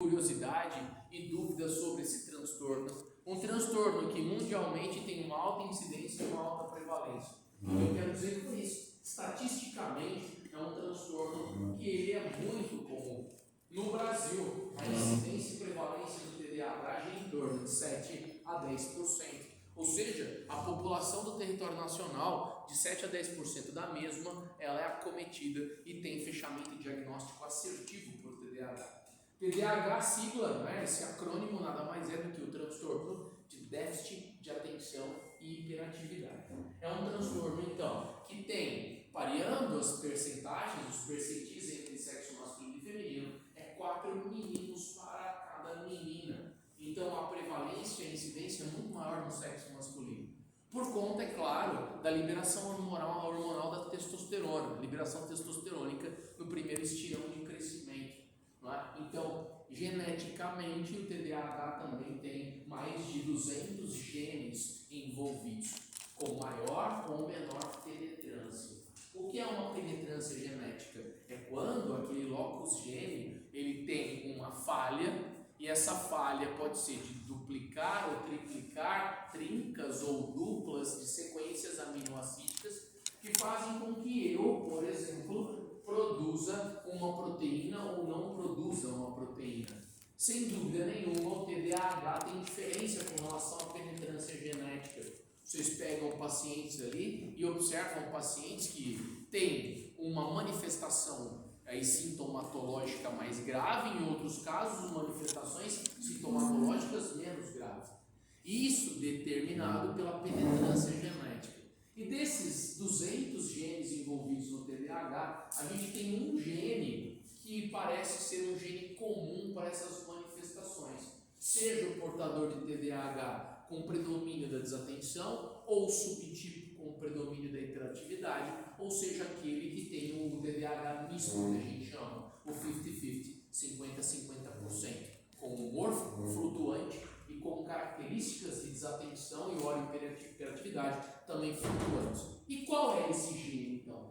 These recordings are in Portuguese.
curiosidade e dúvidas sobre esse transtorno. Um transtorno que mundialmente tem uma alta incidência e uma alta prevalência. Eu quero dizer com isso, estatisticamente, é um transtorno que ele é muito comum. No Brasil, a incidência e prevalência do TDAH gira em torno de 7 a 10%. Ou seja, a população do território nacional, de 7 a 10% da mesma, ela é acometida e tem fechamento diagnóstico assertivo por TDAH. TDAH, sigla, né? Esse acrônimo nada mais é do que o transtorno de déficit de atenção e hiperatividade. É um transtorno, então, que tem, pareando as percentagens, os percentis entre sexo masculino e feminino, é 4 meninos para cada menina. Então, a prevalência e a incidência é muito maior no sexo masculino. Por conta, é claro, da liberação hormonal da testosterona, liberação testosterônica no primeiro estirão de crescimento. Não é? Então, geneticamente, o TDAH também tem mais de 200 genes envolvidos, com maior ou menor penetrância. O que é uma penetrância genética? É quando aquele locus gene ele tem uma falha, e essa falha pode ser de duplicar ou triplicar trincas ou duplas de sequências aminoácidas que fazem com que eu, por exemplo, produza uma proteína ou não produza uma proteína. Sem dúvida nenhuma, o TDAH tem diferença com relação à penetrância genética. Vocês pegam pacientes ali e observam pacientes que têm uma manifestação sintomatológica mais grave, em outros casos, manifestações sintomatológicas menos graves. Isso determinado pela penetrância genética. E desses 200 genes envolvidos no TDAH, a gente tem um gene que parece ser um gene comum para essas manifestações. Seja o portador de TDAH com predomínio da desatenção, ou o subtipo com predomínio da hiperatividade, ou seja, aquele que tem o TDAH misto, que a gente chama, o 50-50, 50-50%, com humor flutuante e com características de desatenção e hora hiperatividade também flutuantes. E qual é esse gene, então?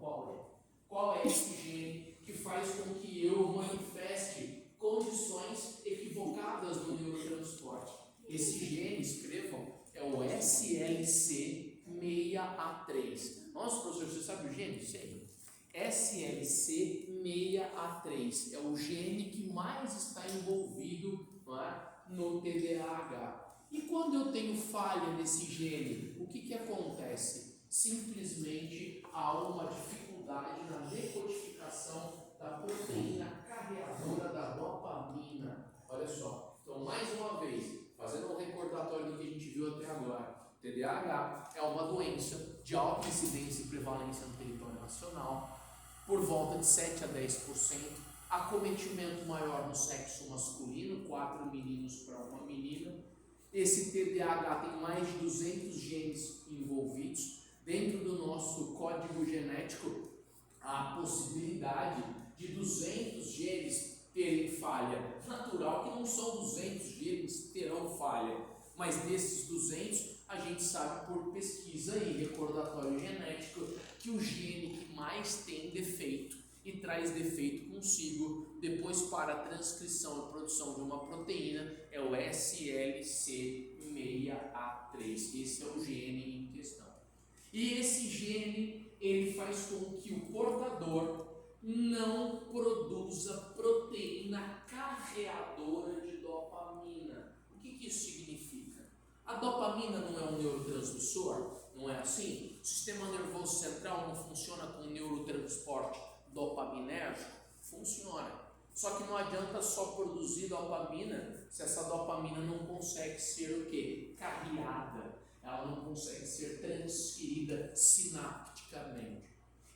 Qual é esse gene que faz com que eu manifeste condições equivocadas no neurotransporte? Esse gene, escrevam, é o SLC6A3. Nossa, professor, você sabe o gene? Sei. SLC6A3 é o gene que mais está envolvido, não é, no TDAH. E quando eu tenho falha nesse gene, o que acontece? Simplesmente há uma dificuldade na decodificação da proteína carreadora da dopamina. Olha só, então mais uma vez, fazendo um recordatório do que a gente viu até agora, TDAH é uma doença de alta incidência e prevalência no território nacional, por volta de 7 a 10%, acometimento maior no sexo masculino, 4 meninos para uma menina. Esse TDAH tem mais de 200 genes envolvidos. Dentro do nosso código genético, há a possibilidade de 200 genes terem falha. Natural que não são 200 genes que terão falha, mas desses 200, a gente sabe por pesquisa e recordatório genético que o gene que mais tem defeito e traz defeito consigo depois para a transcrição e produção de uma proteína é o SLC6A3. Esse é o gene em questão. E esse gene, ele faz com que o portador não produza proteína carreadora de dopamina. O que isso significa? A dopamina não é um neurotransmissor? Não é assim? O sistema nervoso central não funciona com neurotransporte dopaminérgico? Funciona. Só que não adianta só produzir dopamina se essa dopamina não consegue ser o quê? Carreada. Ela não consegue ser transferida sinapticamente.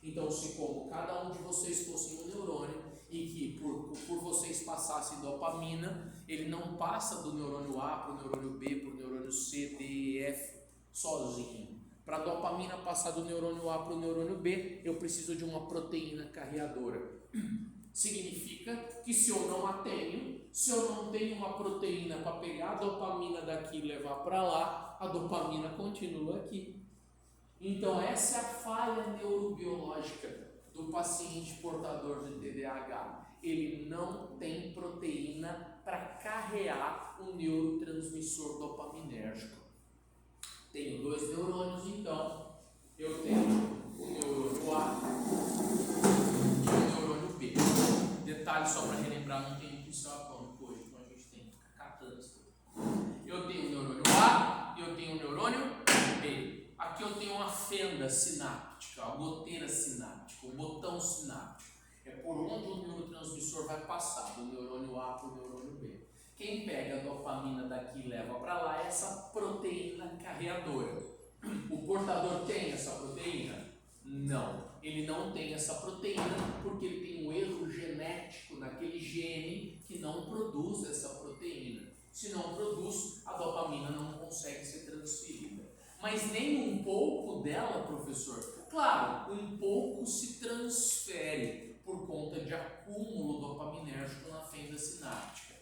Então, se como cada um de vocês fosse um neurônio e que por vocês passassem dopamina, ele não passa do neurônio A para o neurônio B, para o neurônio C, D e F sozinho. Para a dopamina passar do neurônio A para o neurônio B, eu preciso de uma proteína carreadora. Significa que se eu não tenho uma proteína para pegar a dopamina daqui e levar para lá, a dopamina continua aqui. Então essa é a falha neurobiológica do paciente portador de TDAH. Ele não tem proteína para carrear o neurotransmissor dopaminérgico. Tenho dois neurônios, então eu tenho o neurônio A e o neurônio B. Detalhe só para relembrar, não tem intuição atômica hoje, então a gente tem que ficar catando isso. Eu tenho o neurônio A e eu tenho o neurônio B. Aqui eu tenho uma fenda sináptica, uma goteira sináptica, um botão sináptico. É por onde o neurotransmissor vai passar, do neurônio A para o neurônio B. Quem pega a dopamina daqui e leva para lá é essa proteína carreadora. O portador tem essa proteína? Não. Ele não tem essa proteína porque ele tem um erro genético naquele gene que não produz essa proteína. Se não produz, a dopamina não consegue ser transferida. Mas nem um pouco dela, professor. Claro, um pouco se transfere por conta de acúmulo dopaminérgico na fenda sináptica.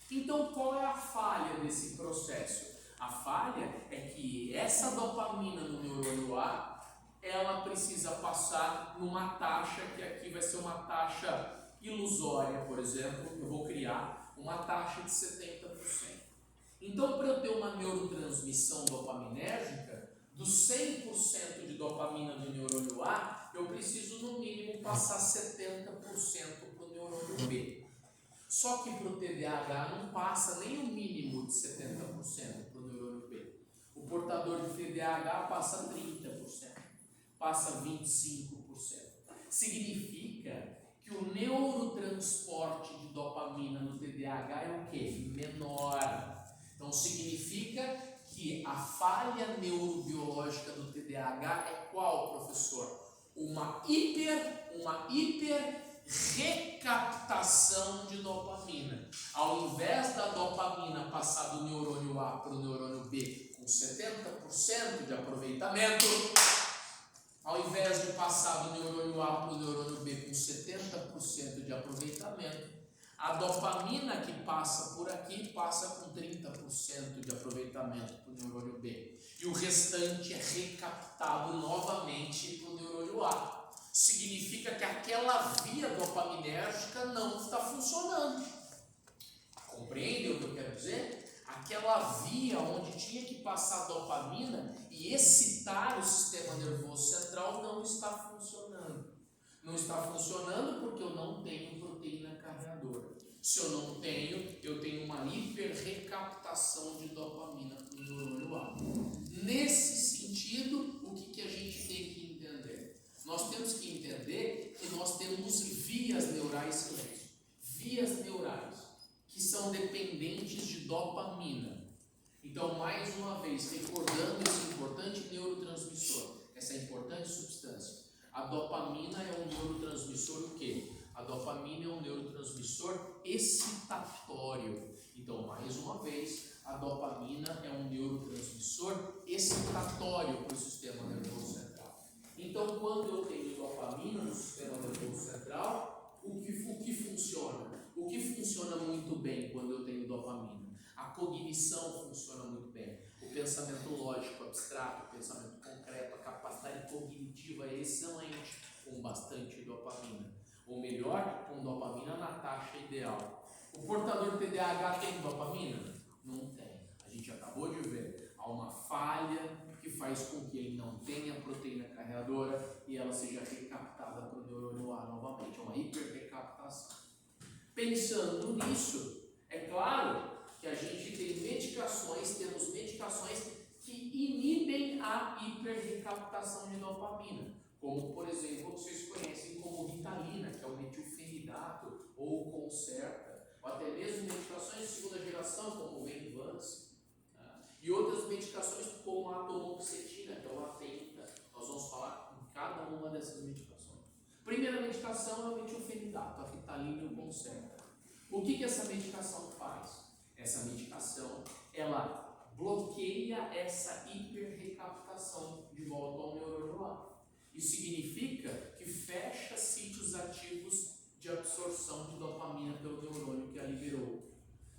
Então, qual é a falha desse processo? A falha é que essa dopamina no neurônio A, ela precisa passar numa taxa que aqui vai ser uma taxa ilusória, por exemplo. Eu vou criar uma taxa de 70%. Então, para eu ter uma neurotransmissão dopaminérgica, dos 100% de dopamina do neurônio A, eu preciso no mínimo passar 70% para o neurônio B. Só que para o TDAH não passa nem o mínimo de 70% para o neurônio B. O portador de TDAH passa 30%, passa 25%. Significa que o neurotransporte de dopamina no TDAH é o quê? Menor. Então significa que a falha neurobiológica do TDAH é qual, professor? Uma hiper recaptação de dopamina. Ao invés da dopamina passar do neurônio A para o neurônio B com 70% de aproveitamento, ao invés de passar do neurônio A para o neurônio B com 70% de aproveitamento, a dopamina que passa por aqui passa com 30% de aproveitamento para o neurônio B. E o restante é recaptado novamente para o neurônio A. Significa que aquela via dopaminérgica não está funcionando. Compreendem o que eu quero dizer? Aquela via onde tinha que passar dopamina e excitar o sistema nervoso central não está funcionando. Não está funcionando porque eu não tenho proteína carreadora. Se eu não tenho, eu tenho uma hiperrecaptação de dopamina para o neurônio A. Nesse sentido, o que a gente tem que entender? Nós temos que entender que nós temos vias neurais silêncio. Vias neurais que são dependentes de dopamina. Então, mais uma vez, recordando esse importante neurotransmissor, essa importante substância. A dopamina é um neurotransmissor o quê? A dopamina é um neurotransmissor excitatório. Então, mais uma vez, a dopamina é um neurotransmissor excitatório para o sistema nervoso central. Então, quando eu tenho dopamina no sistema nervoso central, o que funciona? O que funciona muito bem quando eu tenho dopamina? A cognição funciona muito bem. O pensamento lógico, abstrato, o pensamento concreto, a capacidade cognitiva é excelente com bastante dopamina. Ou melhor, com dopamina na taxa ideal. O portador TDAH tem dopamina? Não tem. A gente acabou de ver. Há uma falha que faz com que ele não tenha proteína carreadora e ela seja recaptada para o neurônio A novamente. É uma hiperrecaptação. Pensando nisso, é claro que a gente tem temos medicações que inibem a hiperrecaptação de dopamina, como por exemplo, vocês conhecem como Ritalina, que é o metilfenidato, ou o Concerta, ou até mesmo medicações de segunda geração, como o Venvance, e outras medicações como a atomoxetina, que é o Latenta. Nós vamos falar em cada uma dessas medicações. Primeira medicação é o metilfenidato, a Ritalina e o Concerta. O que essa medicação faz? Essa medicação, ela bloqueia essa hiperrecaptação de volta ao neurônio A. Isso significa que fecha sítios ativos de absorção de dopamina pelo neurônio que a liberou,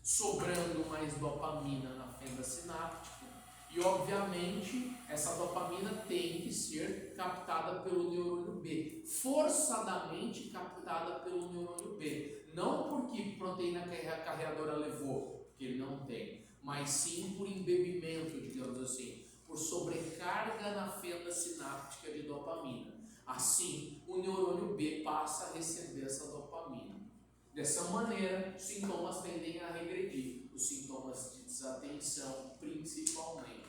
sobrando mais dopamina na fenda sináptica. E, obviamente, essa dopamina tem que ser captada pelo neurônio B, forçadamente captada pelo neurônio B. Não porque proteína carreadora levou, porque mas sim por embebimento, digamos assim, por sobrecarga na fenda sináptica de dopamina. Assim, o neurônio B passa a receber essa dopamina. Dessa maneira, os sintomas tendem a regredir, os sintomas de desatenção, principalmente.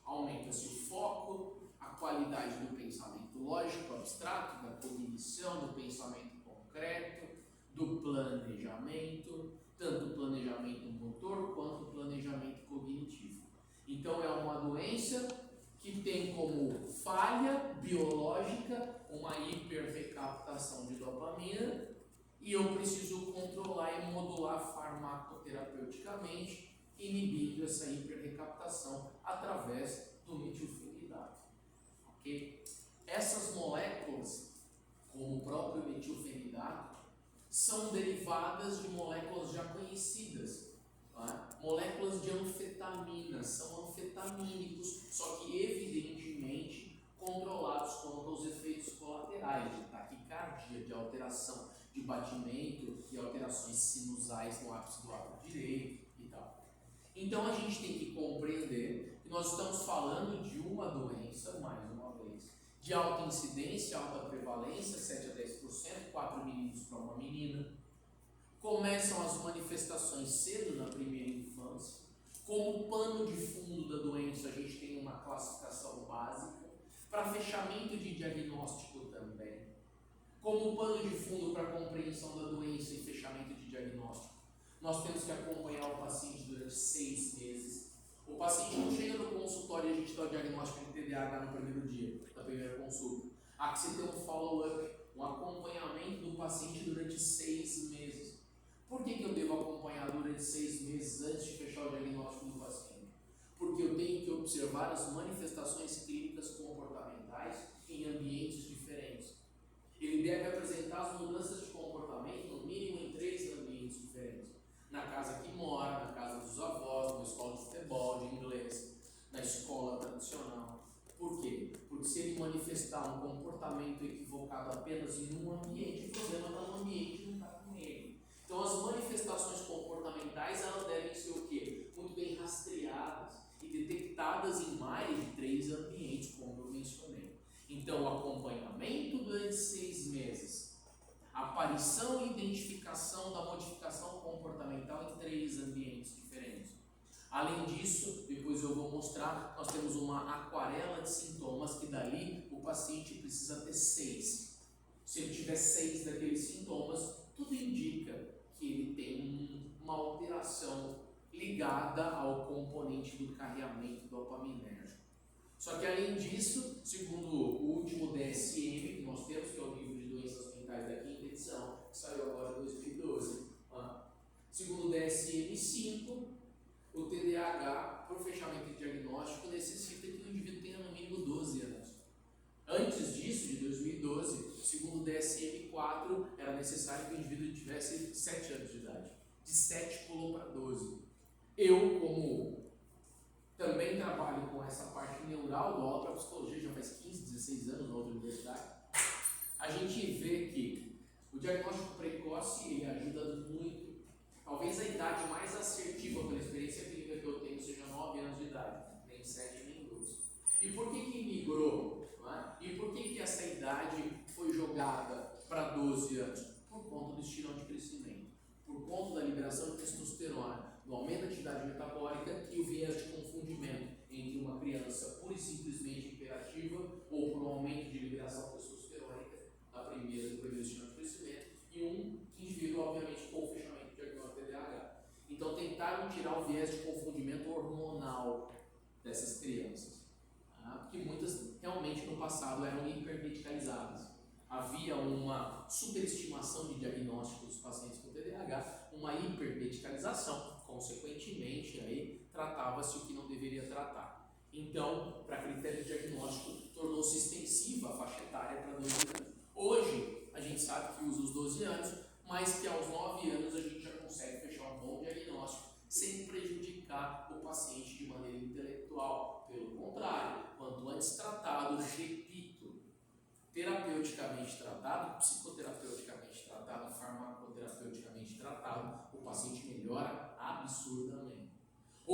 Aumenta-se o foco, a qualidade do pensamento lógico abstrato, da cognição, do pensamento concreto, do planejamento, tanto o planejamento motor quanto o planejamento cognitivo. Então é uma doença que tem como falha biológica uma hiperrecaptação de dopamina e eu preciso controlar e modular farmacoterapeuticamente, inibindo essa hiperrecaptação através do metilfenidato. Okay? Essas moléculas, como o próprio metilfenidato, são derivadas de moléculas já conhecidas. Tá? Moléculas de anfetamina, são anfetamínicos, só que evidentemente controlados quanto aos efeitos colaterais de taquicardia, de alteração de batimento e alterações sinusais no ápice do lábio direito e tal. Então a gente tem que compreender que nós estamos falando de uma doença, mais uma vez, de alta incidência, alta prevalência, 7 a 10%, 4 meninos para uma menina. Começam as manifestações cedo na primeira infância. Como pano de fundo da doença, a gente tem uma classificação básica. Para fechamento de diagnóstico também. Como pano de fundo para compreensão da doença e fechamento de diagnóstico, nós temos que acompanhar o paciente durante 6 meses. O paciente não chega no consultório e a gente dá o diagnóstico de TDAH no primeiro dia, da primeira consulta. Há que se ter um follow-up, um acompanhamento do paciente durante 6 meses. Por que eu devo acompanhar durante 6 meses antes de fechar o diagnóstico do paciente? Porque eu tenho que observar as manifestações clínicas comportamentais em ambientes diferentes. Ele deve apresentar as mudanças de comportamento, no mínimo em 3 ambientes diferentes. Na casa que mora, na casa dos avós, na escola de futebol, de inglês, na escola tradicional. Por quê? Porque se ele manifestar um comportamento equivocado apenas em um ambiente, o problema está no ambiente, não está com ele. Então as manifestações comportamentais, elas devem ser o quê? Muito bem rastreadas e detectadas em mais de 3 ambientes, como eu mencionei. Então, o acompanhamento durante 6 meses, aparição e identificação da modificação comportamental em 3 ambientes diferentes. Além disso, depois eu vou mostrar, nós temos uma aquarela de sintomas que dali o paciente precisa ter 6. Se ele tiver 6 daqueles sintomas, tudo indica que ele tem uma alteração ligada ao componente do carreamento dopaminérgico. Só que além disso, segundo o último DSM que nós temos, que é o livro de doenças mentais da 5ª edição, que saiu agora em 2012, segundo o DSM-5, o TDAH, por fechamento de diagnóstico, necessita que o indivíduo tenha no mínimo 12 anos. Antes disso, de 2012, segundo o DSM-4, era necessário que o indivíduo tivesse 7 anos de idade. De 7 pulou para 12. Eu, como também trabalho com essa parte neural, dou aula para psicologia já faz 15, 16 anos na outra universidade. A gente vê que o diagnóstico precoce ele ajuda muito. Talvez a idade mais assertiva pela experiência clínica que eu tenho seja 9 anos de idade, nem 7 nem 12. E por que migrou? E por que essa idade foi jogada para 12 anos? Por conta do estirão de crescimento, por conta da liberação de testosterona, do aumento da atividade metabólica e o viés de confundimento entre uma criança pura e simplesmente hiperativa ou por um aumento de liberação testosterônica do primeiro estirão de crescimento e um indivíduo, obviamente, com fechamento de diagnóstico TDAH. Então, tentaram tirar o viés de confundimento hormonal dessas crianças, porque muitas realmente no passado eram hipermedicalizadas. Havia uma superestimação de diagnóstico dos pacientes com TDAH, uma hipermedicalização, consequentemente, aí tratava-se o que não deveria tratar. Então, para critério de diagnóstico, tornou-se extensiva a faixa etária para 12 anos. Hoje, a gente sabe que usa os 12 anos, mas que aos 9 anos a gente já consegue fechar um bom diagnóstico sem prejudicar o paciente de maneira intelectual. Pelo contrário, quanto antes tratado, repito, terapeuticamente tratado, psicoterapeuticamente tratado, farmacoterapeuticamente tratado, o paciente melhora absurdamente.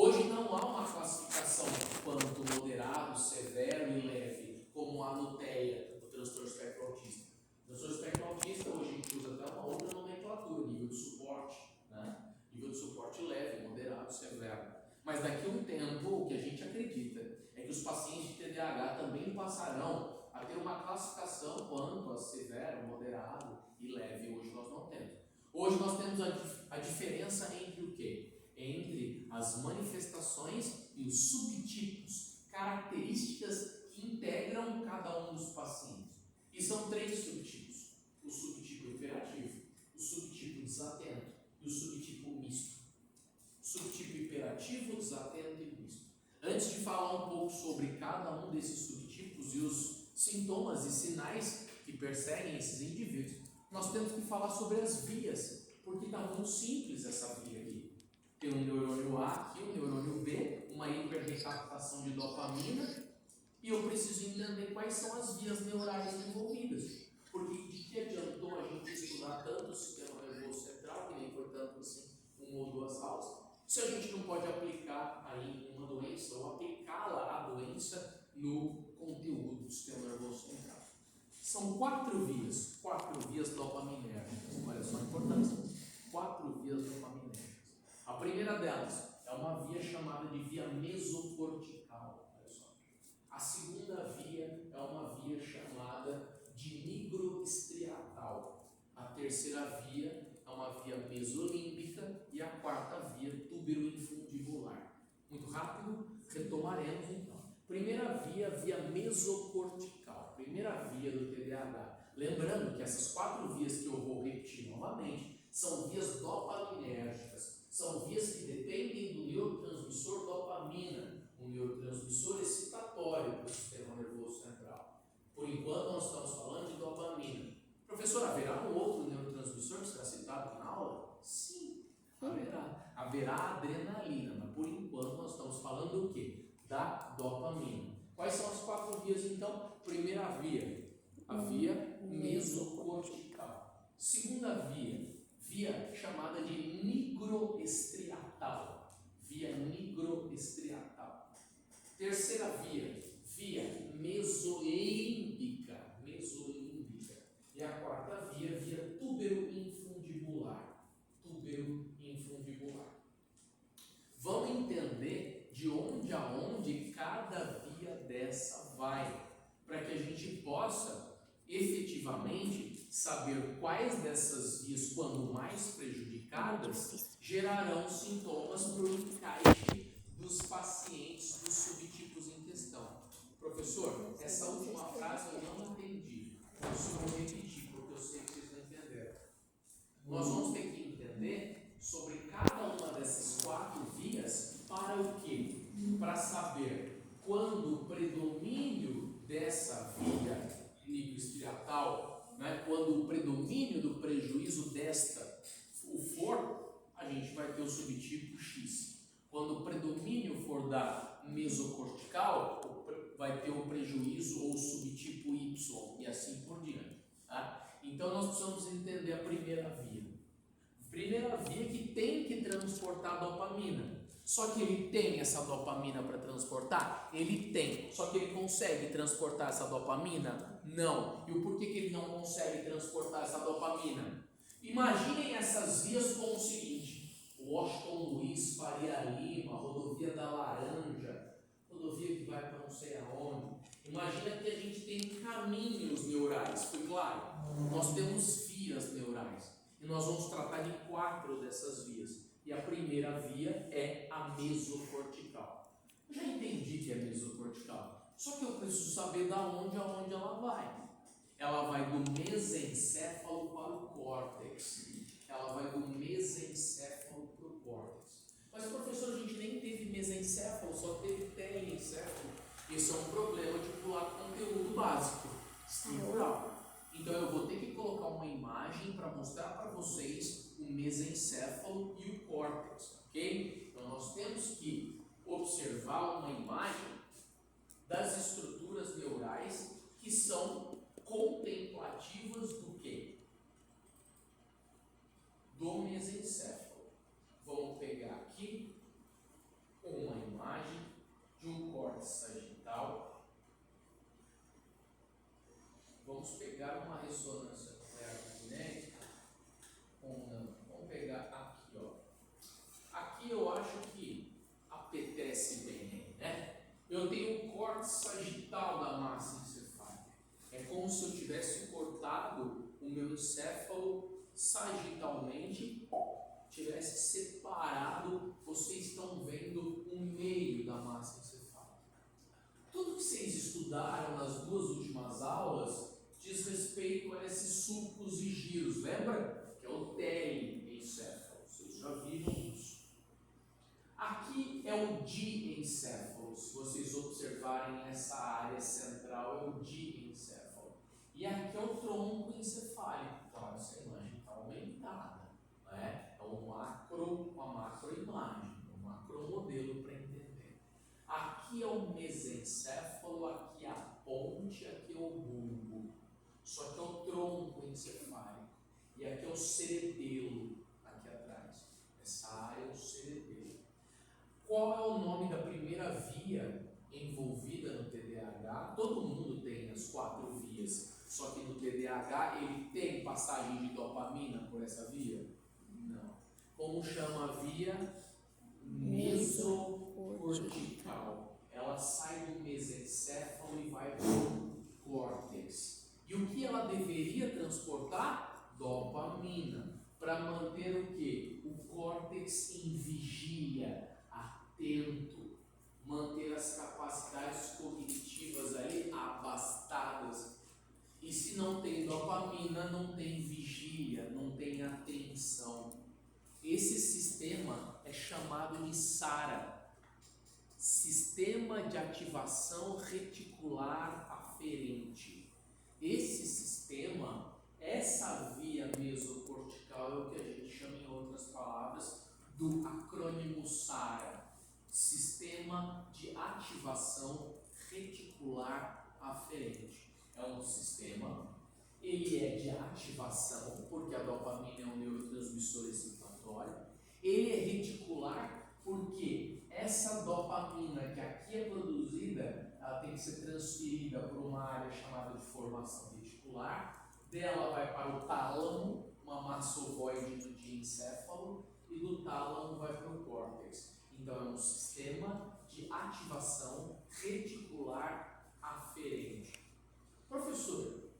Hoje não há uma classificação quanto moderado, severo e leve, como há no TEA, o transtorno espectro autista. O transtorno espectro autista, hoje a gente usa até uma outra nomenclatura, nível de suporte, né? Nível de suporte leve, moderado, severo. Mas daqui a um tempo, o que a gente acredita é que os pacientes de TDAH também passarão a ter uma classificação quanto a severo, moderado e leve. Hoje nós não temos. Hoje nós temos a diferença entre o quê? Entre as manifestações e os subtipos, características que integram cada um dos pacientes. E são 3 subtipos: o subtipo hiperativo, o subtipo desatento e o subtipo misto. Subtipo hiperativo, desatento e misto. Antes de falar um pouco sobre cada um desses subtipos e os sintomas e sinais que perseguem esses indivíduos, nós temos que falar sobre as vias, porque está muito simples essa via aqui. Tem um neurônio A aqui, um neurônio B, uma hiperrecaptação de dopamina, e eu preciso entender quais são as vias neurais envolvidas. Porque de que adiantou a gente estudar tanto o sistema nervoso central, que nem foi tanto assim, 1 ou 2 aulas, se a gente não pode aplicar aí em uma doença ou aplicá-la à doença no conteúdo do sistema nervoso central. São 4 vias dopaminérgicas. Olha só a importância. 4 vias dopaminérgicas. A primeira delas é uma via chamada de via mesocortical. Olha só. A segunda via é uma via chamada de nigroestriatal. A terceira via é uma via mesolímbica e a quarta via tuberoinfundibular. Muito rápido, retomaremos então. Primeira via, via mesocortical, primeira via do TDAH. Lembrando que essas 4 vias que eu vou repetir novamente são vias dopaminérgicas, são vias que dependem do neurotransmissor dopamina, um neurotransmissor excitatório do sistema nervoso central. Por enquanto nós estamos falando de dopamina. Professor, haverá um outro neurotransmissor que será citado na aula? Sim, haverá. Haverá adrenalina, mas por enquanto nós estamos falando do quê? Da dopamina. Quais são as 4 vias então? Primeira via, a via mesocortical. Segunda via, via chamada de nigroestriatal. Via nigroestriatal. Terceira via, via mesolímbica. E a quarta via, via tuberoinfundibular. Vamos entender de onde a onde cada via dessa vai, para que a gente possa efetivamente saber quais dessas vias, quando mais prejudicadas, gerarão sintomas para o encaixe dos pacientes dos subtipos em questão. Professor, essa última frase eu não entendi. Eu só vou repetir, porque eu sei que vocês não entenderam. Nós vamos ter que entender sobre cada uma dessas 4 vias para o quê? Para saber quando o predomínio dessa via nigroestriatal, né, quando o predomínio do prejuízo desta o for, a gente vai ter o subtipo X. Quando o predomínio for da mesocortical, vai ter o prejuízo ou subtipo Y e assim por diante. Tá? Então nós precisamos entender a primeira via. Primeira via que tem que transportar dopamina. Só que ele tem essa dopamina para transportar? Ele tem. Só que ele consegue transportar essa dopamina? Não. E o porquê que ele não consegue transportar essa dopamina? Imaginem essas vias como o seguinte: Washington Luiz, Faria Lima, Rodovia da Laranja, rodovia que vai para não sei aonde. Imagina que a gente tem caminhos neurais, foi claro? Nós temos vias neurais. E nós vamos tratar de 4 dessas vias. E a primeira via é a mesocortical. Eu já entendi que é mesocortical. Só que eu preciso saber aonde ela vai. Ela vai do mesencéfalo para o córtex. Ela vai do mesencéfalo para o córtex. Mas, professor, a gente nem teve mesencéfalo, só teve telencéfalo. Esse é um problema de pular conteúdo básico, estrutural. Então eu vou ter que colocar uma imagem para mostrar para vocês o mesencéfalo e o córtex, ok? Então nós temos que observar uma imagem das estruturas neurais que são contemplativas do quê? Do mesencéfalo. Vamos pegar aqui um pegar uma ressonância nuclear magnética, vamos pegar aqui, ó. Aqui eu acho que apetece bem, né? Eu tenho o corte sagital da massa encefálica. É como se eu tivesse cortado o meu encéfalo sagitalmente, tivesse separado. Vocês estão vendo o meio da massa encefálica. Tudo que vocês estudaram nas duas últimas aulas diz respeito a esses sulcos e giros, lembra? Que é o telencéfalo, vocês já viram isso. Aqui é o diencéfalo, se vocês observarem essa área central, é o diencéfalo. E aqui é o tronco encefálico. Claro, essa imagem está aumentada, né? É uma macroimagem, um macromodelo para entender. Aqui é o mesencéfalo, aqui é a ponte, aqui é o bulbo. Só que é o tronco encefálico. E aqui é o cerebelo, aqui atrás. Essa área é o cerebelo. Qual é o nome da primeira via envolvida no TDAH? Todo mundo tem as 4 vias, só que no TDAH ele tem passagem de dopamina por essa via? Não. Como chama a via? Mesocortical. Ela sai do mesencéfalo e vai para o córtex. E o que ela deveria transportar? Dopamina. Para manter o quê? O córtex em vigília, atento, manter as capacidades cognitivas ali abastadas. E se não tem dopamina, não tem vigília, não tem atenção. Esse sistema é chamado de SARA, Sistema de Ativação Reticular Aferente. Esse sistema, essa via mesocortical é o que a gente chama, em outras palavras, do acrônimo SARA, Sistema de Ativação Reticular Aferente. É um sistema, ele é de ativação, porque a dopamina é um neurotransmissor excitatório. Ele é reticular porque essa dopamina que aqui é produzida, ela tem que ser transferida para uma área chamada de formação reticular. Dela vai para o tálamo, uma massa ovoide no diencéfalo, e do tálamo vai para o córtex. Então é um sistema de ativação reticular aferente. Professor,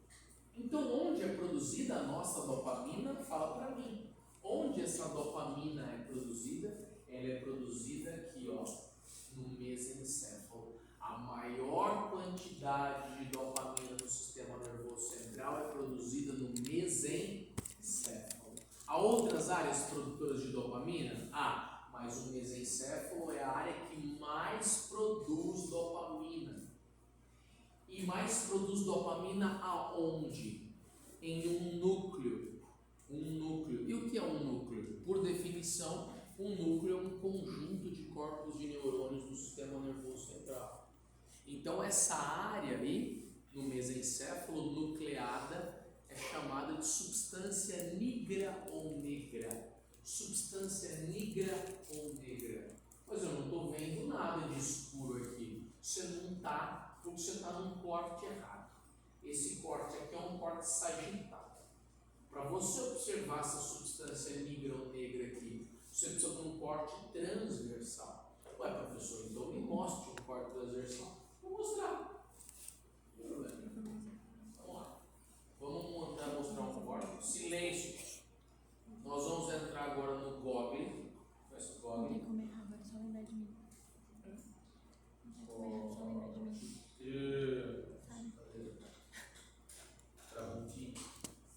então onde é produzida a nossa dopamina? Fala para mim. Onde essa dopamina é produzida? Ela é produzida aqui, ó, no mesencéfalo. A maior quantidade de dopamina no sistema nervoso central é produzida no mesencéfalo. Há outras áreas produtoras de dopamina? Mas o mesencéfalo é a área que mais produz dopamina. E mais produz dopamina aonde? Em um núcleo. E o que é um núcleo? Por definição, um núcleo é um conjunto de corpos de neurônios do sistema nervoso central. Então essa área aí, no mesencéfalo, nucleada, é chamada de substância nigra ou negra. Substância nigra ou negra. Mas eu não estou vendo nada de escuro aqui. Você não está, porque você está num corte errado. Esse corte aqui é um corte sagital. Para você observar essa substância nigra ou negra aqui, você precisa de um corte transversal. Ué, professor, então me mostre um corte transversal. Vou mostrar. Vamos lá. Vamos mostrar um corte. Silêncio. Nós vamos entrar agora no Google. Conhece o Google? Não tem como errar, agora é só lembrar de mim. Não tem como errar, só lembrar de mim. Sabe?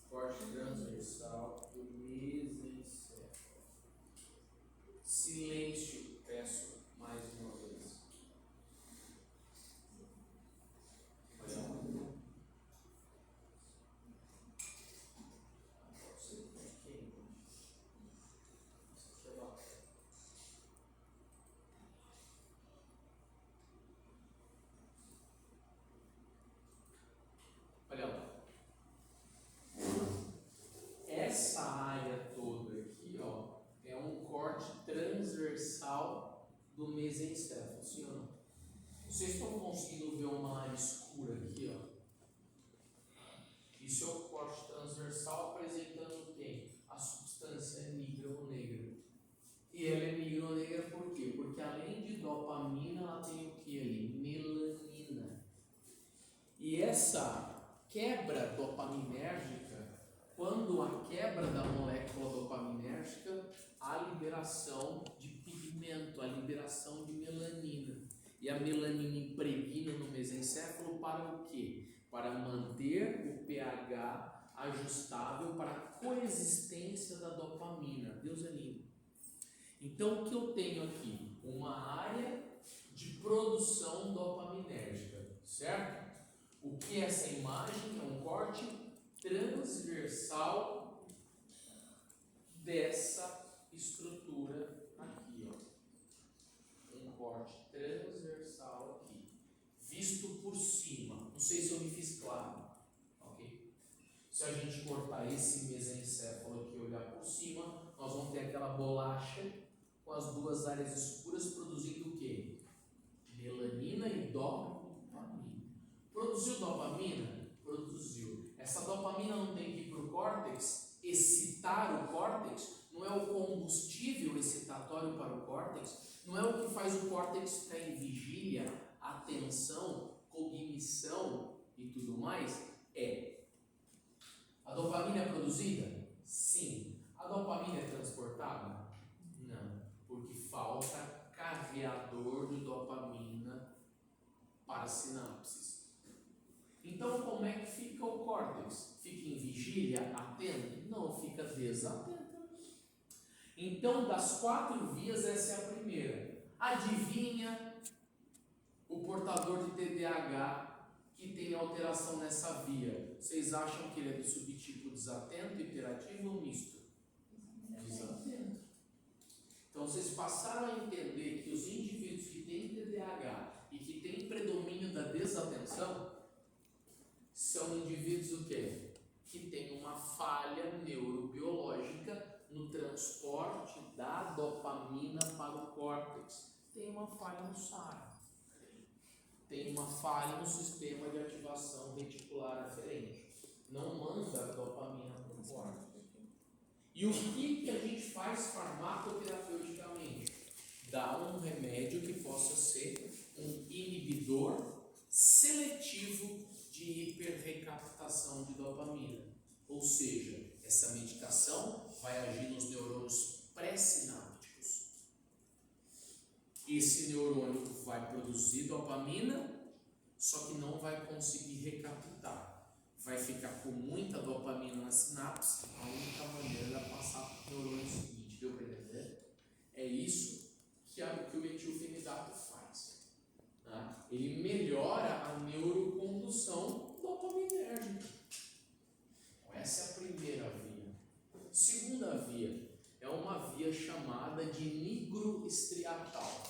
Corte transversal do mesencéfalo. Silêncio, peço mais uma vez. Olha lá. Essa área toda aqui, ó, é um corte transversal do mesencéfalo, sim ou não? Vocês estão conseguindo ver uma área escura aqui, ó? Isso é o corte transversal apresentando quem? A substância nigronegra. E ela é nigronegra por quê? Porque além de dopamina, ela tem o que ali? Melanina. E essa quebra dopaminérgica, quando a quebra da molécula dopaminérgica, há liberação de pigmento, a liberação de melanina. E a melanina impregna no mesencéfalo para o quê? Para manter o pH ajustável para a coexistência da dopamina. Deus é lindo. Então, o que eu tenho aqui? Uma área de produção dopaminérgica, certo? O que é essa imagem? É um corte transversal dessa estrutura aqui, ó. Um corte transversal aqui, visto por cima. Não sei se eu me fiz claro, ok? Se a gente cortar esse mesencéfalo aqui e olhar por cima, nós vamos ter aquela bolacha com as duas áreas escuras produzindo o quê? Melanina e dopamina. Produziu dopamina? Produziu. Essa dopamina não tem que ir para o córtex, excitar o córtex, não é o combustível excitatório para o córtex, não é o que faz o córtex ficar em vigília, atenção, cognição e tudo mais. A dopamina é produzida? Sim. A dopamina é transportada? Não, porque falta carreador de dopamina para as sinapses. Então, como é que fica o córtex? Fica em vigília, atento? Não, fica desatento. Então, das 4 vias, essa é a primeira. Adivinha o portador de TDAH que tem alteração nessa via? Vocês acham que ele é do subtipo desatento, hiperativo ou misto? Desatento. Então, vocês passaram a entender que os indivíduos que têm TDAH e que têm predomínio da desatenção são indivíduos o quê? Que têm uma falha neurobiológica no transporte da dopamina para o córtex. Tem uma falha no SAR. Tem uma falha no sistema de ativação reticular aferente. Não manda a dopamina para o córtex. E o que a gente faz farmacoterapeuticamente? Dá um remédio que possa ser um inibidor seletivo de hiperrecaptação de dopamina. Ou seja, essa medicação vai agir nos neurônios pré-sinápticos. Esse neurônio vai produzir dopamina, só que não vai conseguir recaptar. Vai ficar com muita dopamina na sinapse, a única maneira de passar para o neurônio seguinte. Deu para entender? É isso que o metilfenidato faz. Tá? Ele melhora a neurocondução dopaminérgica. Então, essa é a primeira via. Segunda via é uma via chamada de nigroestriatal.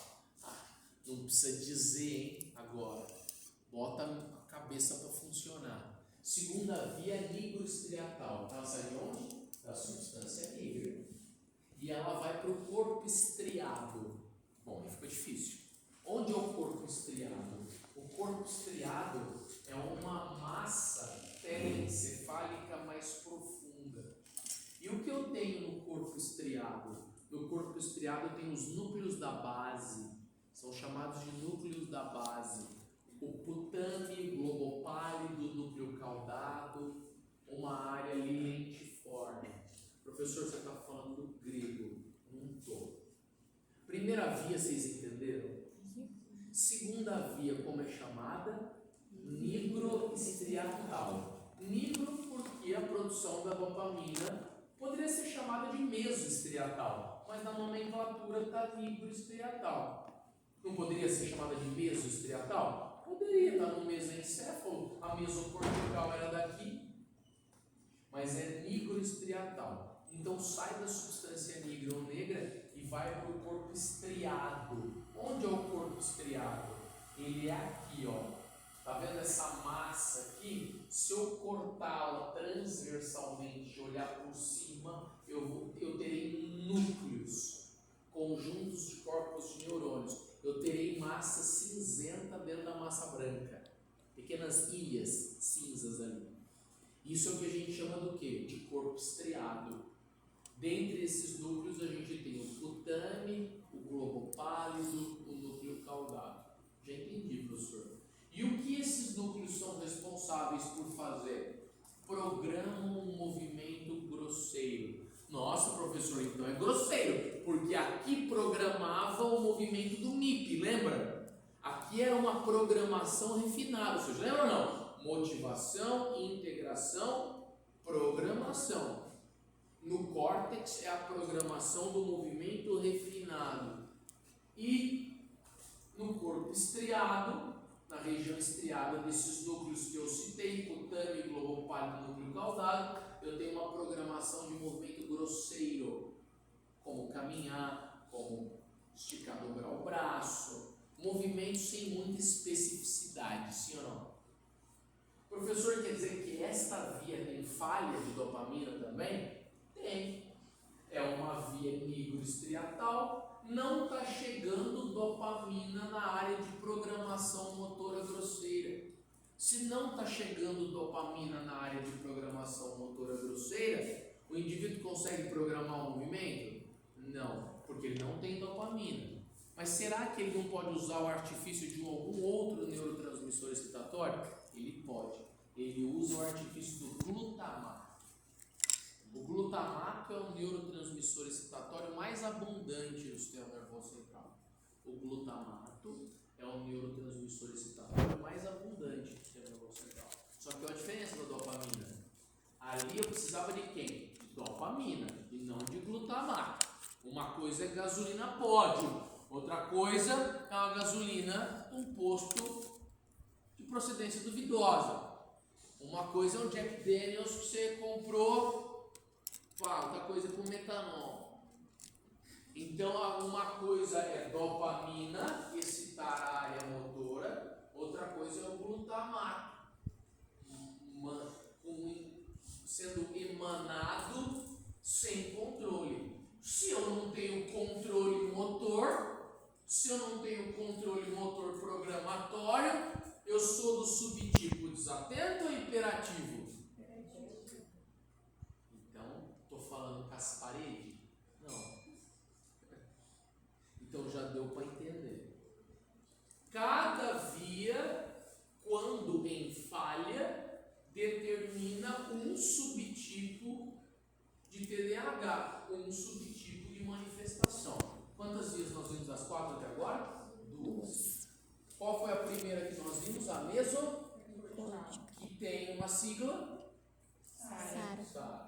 Não precisa dizer, hein, agora. Bota a cabeça para funcionar. Segunda via é nigroestriatal. Ela sai de onde? Da substância negra. E ela vai para o corpo estriado. Bom, aí ficou difícil. Onde é o corpo estriado? O corpo estriado é uma massa telencefálica mais profunda. E o que eu tenho no corpo estriado? No corpo estriado eu tenho os núcleos da base. São chamados de núcleos da base. O putame, globopálido, núcleo caudado, uma área ali lentiforme. Professor, você está falando do grego, não estou. Primeira via, vocês entenderam? Segunda via, como é chamada? Nigroestriatal. Nigro porque a produção da dopamina poderia ser chamada de mesoestriatal, mas na nomenclatura está nigroestriatal. Não poderia ser chamada de mesoestriatal? Poderia estar no mesencéfalo, a mesocortical era daqui, mas é nigroestriatal. Então sai da substância negra ou negra e vai para o corpo estriado. Onde é o corpo estriado? Ele é aqui, ó. Tá vendo essa massa aqui? Se eu cortá-la transversalmente e olhar por cima, eu terei núcleos, conjuntos de corpos de neurônios. Eu terei massa cinzenta dentro da massa branca, pequenas ilhas cinzas ali. Isso é o que a gente chama do quê? De corpo estriado. Dentre esses núcleos a gente tem o cutâneo, o globo pálido, o núcleo caudado. Já entendi, professor. E o que esses núcleos são responsáveis por fazer? Programam um movimento grosseiro. Nossa, professor, então é grosseiro, porque aqui programava o movimento do MIP, lembra? Aqui era uma programação refinada, vocês lembram ou não? Motivação, integração, programação. No córtex é a programação do movimento refinado. E no corpo estriado, na região estriada desses núcleos que eu citei, cutâneo, globo pálido, núcleo caudado, eu tenho uma programação de movimento grosseiro, como caminhar, como esticar, dobrar o braço, movimentos sem muita especificidade, sim ou não? Professor, quer dizer que esta via tem falha de dopamina também? Tem. É uma via nigroestriatal, não está chegando dopamina na área de programação motora grosseira. Se não está chegando dopamina na área de programação motora grosseira, o indivíduo consegue programar o movimento? Não, porque ele não tem dopamina. Mas será que ele não pode usar o artifício de algum outro neurotransmissor excitatório? Ele pode. Ele usa o artifício do glutamato. O glutamato é o neurotransmissor excitatório mais abundante no sistema nervoso central. O glutamato é o neurotransmissor excitatório mais abundante no sistema nervoso central. Só que olha a diferença da dopamina. Ali eu precisava de quem? De dopamina e não de glutamato. Uma coisa é gasolina pódio, outra coisa é uma gasolina um posto de procedência duvidosa. Uma coisa é um Jack Daniels que você comprou, outra coisa é com metanol. Então, uma coisa é dopamina, excitar a área motora, outra coisa é o glutamato, sendo emanado sem controle. Se eu não tenho controle motor, se eu não tenho controle motor programatório, eu sou do subtipo desatento ou hiperativo? Falando com as paredes? Não. Então já deu para entender. Cada via, quando em falha, determina um subtipo de TDAH, um subtipo de manifestação. Quantas vias nós vimos das 4 até agora? 2. Qual foi a primeira que nós vimos? A meso? Que tem uma sigla? SARA.